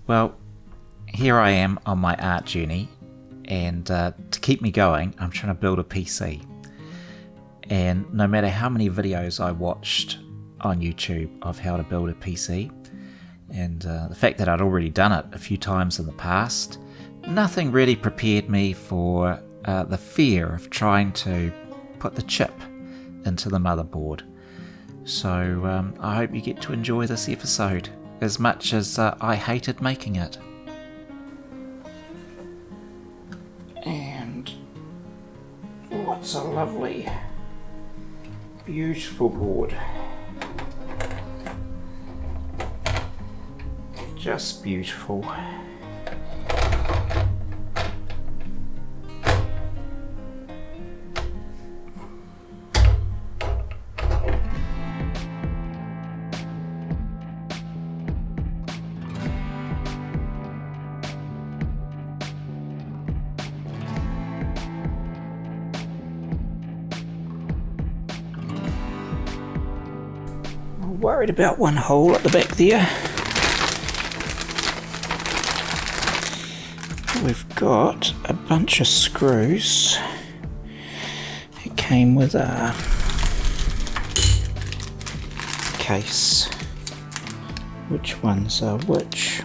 Well, here I am on my art journey, and to keep me going, I'm trying to build a PC. And no matter how many videos I watched on YouTube of how to build a PC, and the fact that I'd already done it a few times in the past, nothing really prepared me for the fear of trying to put the chip into the motherboard. So I hope you get to enjoy this episode as much as I hated making it. And what's a lovely, beautiful board. Just beautiful. Worried about one hole at the back there. We've got a bunch of screws. It came with a case. Which ones are which?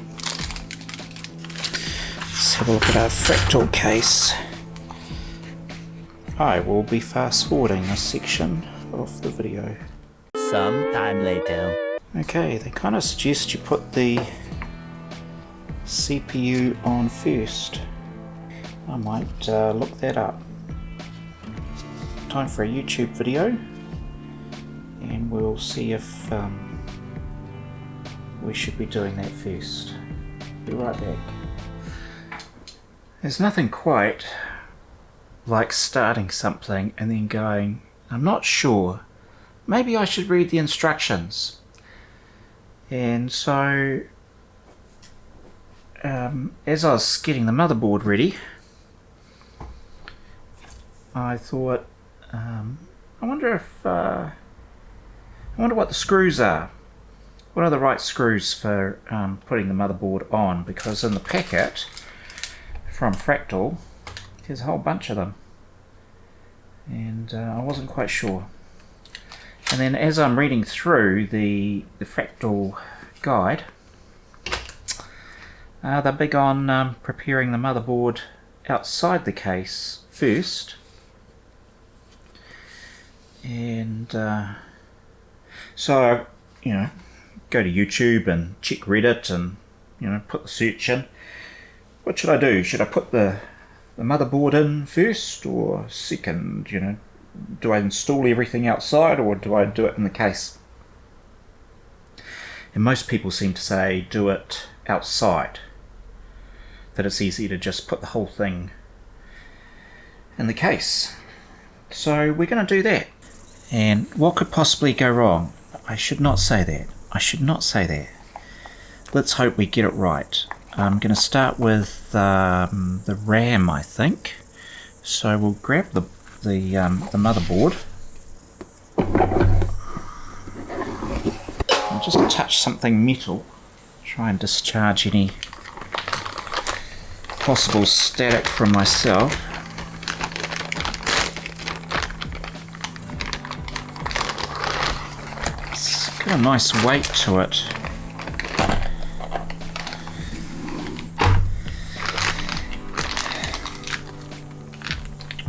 Let's have a look at our Fractal case. I will be fast forwarding this section of the video. Some time later. Okay, they kind of suggest you put the CPU on first. I might look that up. Time for a YouTube video, and we'll see if we should be doing that first. Be right back. There's nothing quite like starting something and then going, I'm not sure. Maybe I should read the instructions. And so, as I was getting the motherboard ready, I thought, I wonder what the screws are. What are the right screws for putting the motherboard on? Because in the packet from Fractal, there's a whole bunch of them, and I wasn't quite sure. And then as I'm reading through the Fractal guide, they're big on preparing the motherboard outside the case first. And so, go to YouTube and check Reddit and, put the search in. What should I do? Should I put the motherboard in first or second, Do I install everything outside, or do I do it in the case? And most people seem to say do it outside, that it's easy to just put the whole thing in the case. So we're going to do that. And what could possibly go wrong? I should not say that. I should not say that. Let's hope we get it right. I'm going to start with the RAM, I think. So we'll grab the motherboard. I'll just touch something metal, try and discharge any possible static from myself. It's got a nice weight to it.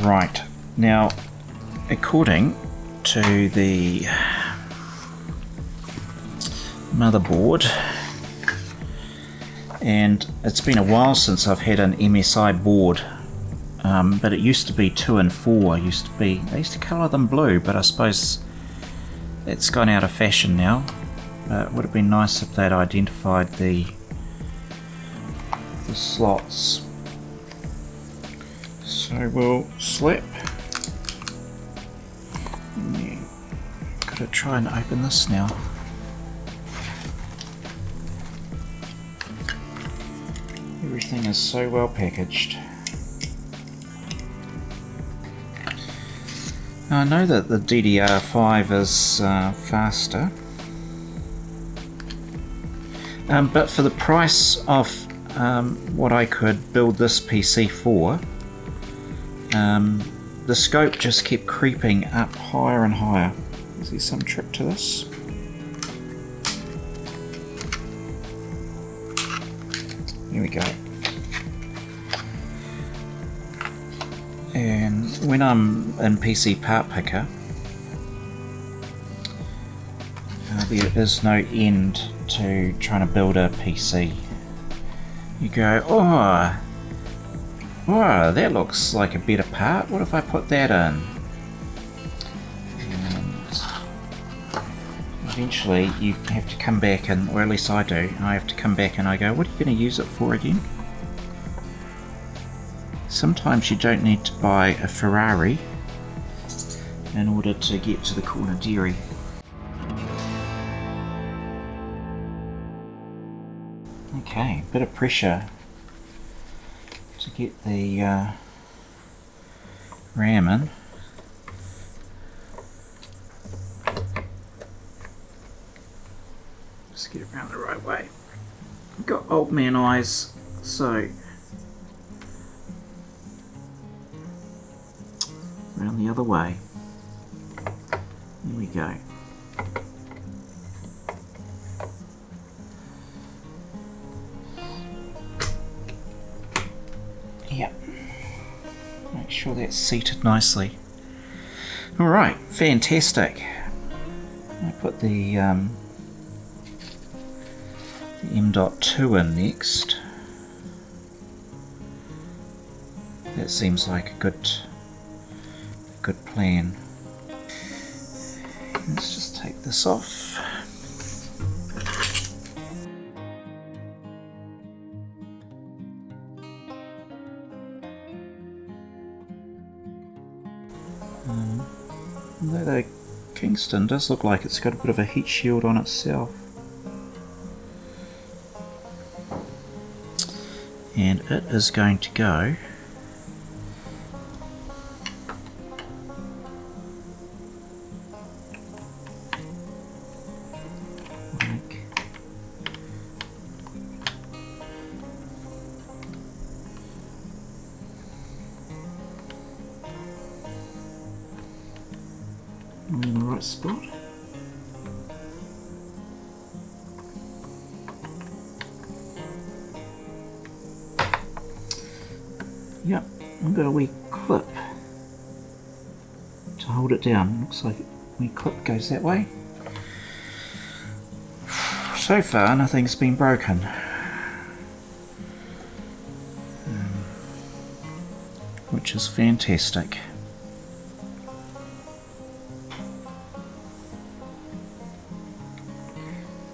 Right. Now, according to the motherboard, and it's been a while since I've had an MSI board, but it used to be 2 and 4. They used to colour them blue, but I suppose it's gone out of fashion now. It would have been nice if they'd identified the slots. So we'll slip. Gotta try and open this now. Everything is so well packaged. Now I know that the DDR5 is faster. But for the price of what I could build this PC for, the scope just kept creeping up higher and higher. Is there some trick to this? Here we go. And when I'm in PC Part Picker, there is no end to trying to build a PC. You go, oh, that looks like a better part. What if I put that in? And eventually you have to come back and, or at least I do, I have to come back and I go, what are you going to use it for again? Sometimes you don't need to buy a Ferrari in order to get to the corner dairy. Okay, bit of pressure to get the RAM in. Let's get it around the right way. I've got old man eyes, so around the other way. Here we go. Yep. Make sure that's seated nicely. Alright, fantastic. I put the M.2 in next. That seems like a good plan. Let's just take this off. Although the Kingston does look like it's got a bit of a heat shield on itself. And it is going to go like I'm in the right spot. Yep, I've got a wee clip to hold it down. Looks like a wee clip goes that way. So far, nothing's been broken. Which is fantastic.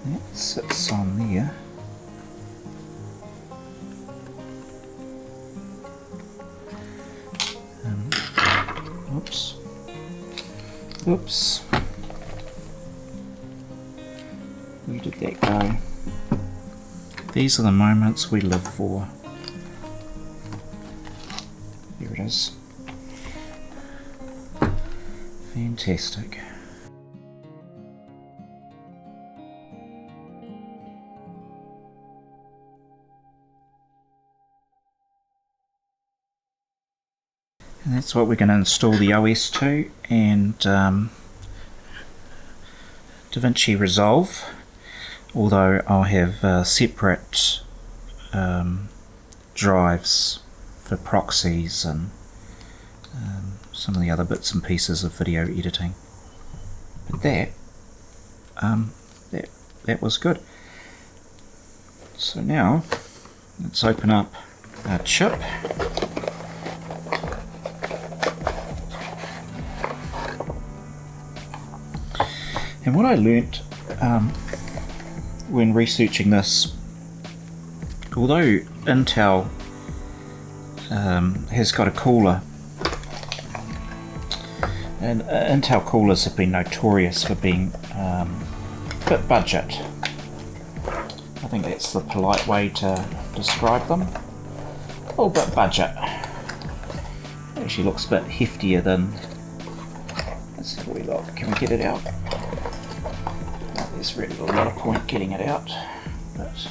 That sits on there. Oops. Oops. Where did that go? These are the moments we live for. Here it is. Fantastic. And that's what we're going to install the OS to, and DaVinci Resolve, although I'll have separate drives for proxies and some of the other bits and pieces of video editing. But that was good. So now let's open up our chip. And what I learnt when researching this, although Intel has got a cooler, and Intel coolers have been notorious for being a bit budget. I think that's the polite way to describe them. A little bit budget. It actually looks a bit heftier than... Let's have a wee look. Can we get it out? There's really a lot of point getting it out. but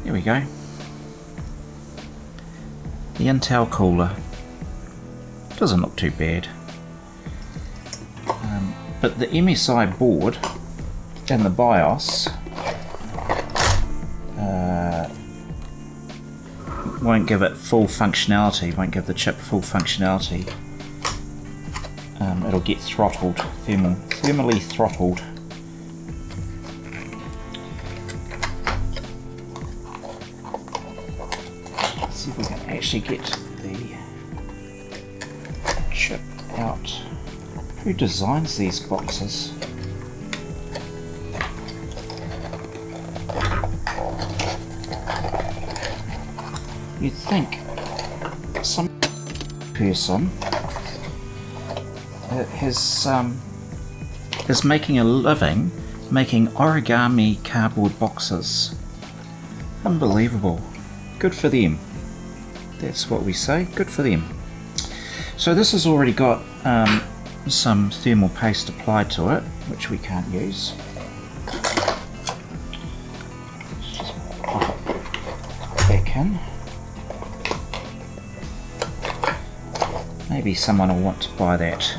there we go. The Intel cooler doesn't look too bad, but the MSI board and the BIOS won't give it full functionality, won't give the chip full functionality. It'll get throttled, thermally throttled. Let's see if we can actually get the chip out. Who designs these boxes? You'd think some person is making a living making origami cardboard boxes. Unbelievable. Good for them. That's what we say. Good for them. So this has already got some thermal paste applied to it, which we can't use. Let's just pop it back in. Maybe someone will want to buy that.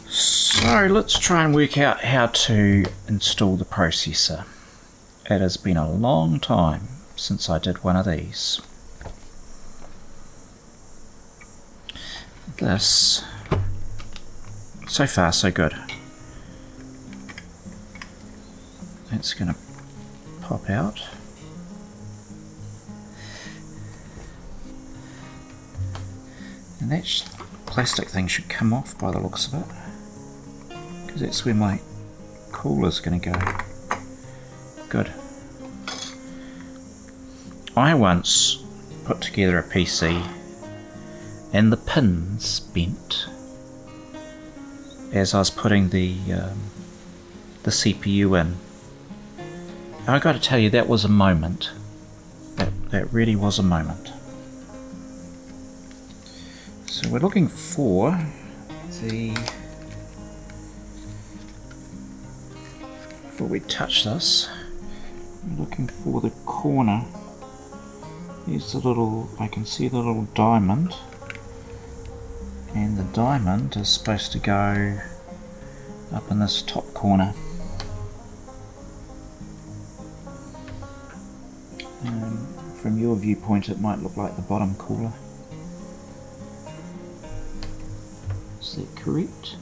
So let's try and work out how to install the processor. It has been a long time since I did one of these. This, so far so good. That's going to pop out. And that plastic thing should come off by the looks of it, because that's where my cooler's going to go. Good. I once put together a PC and the pins bent as I was putting the CPU in. And I got to tell you, that was a moment. That really was a moment. So we're looking for before we touch this, we're looking for the corner. Here's the little, I can see the little diamond, and the diamond is supposed to go up in this top corner. From your viewpoint it might look like the bottom cooler. Is that correct?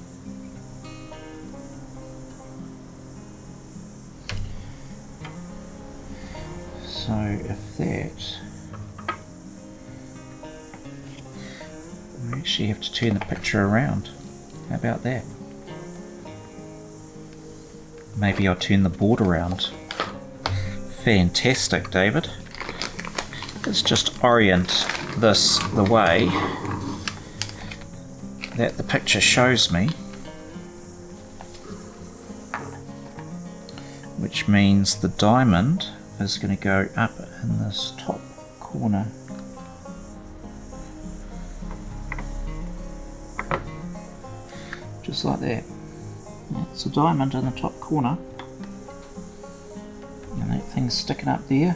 So if that, we actually have to turn the picture around. How about that? Maybe I'll turn the board around. Fantastic, David. Let's just orient this the way that the picture shows me, which means the diamond is going to go up in this top corner. Just like that. That's a diamond in the top corner. And that thing's sticking up there.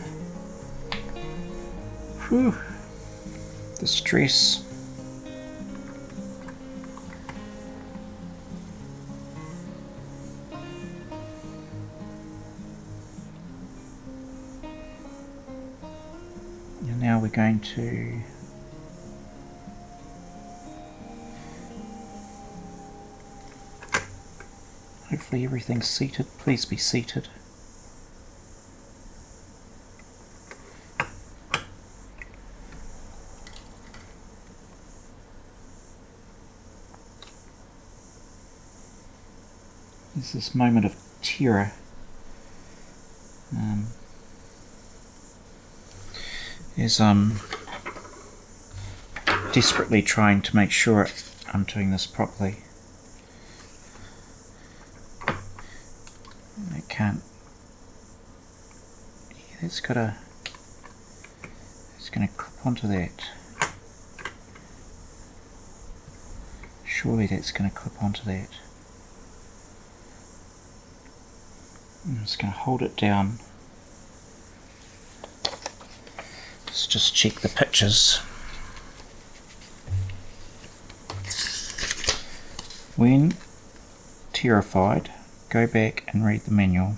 Whew. The stress. And now we're going to hopefully everything's seated. Please be seated. There's this moment of terror. As I'm desperately trying to make sure I'm doing this properly. I can't. Yeah, that's got a. It's going to clip onto that. Surely that's going to clip onto that. I'm just going to hold it down. Let's just check the pictures. When terrified, go back and read the manual.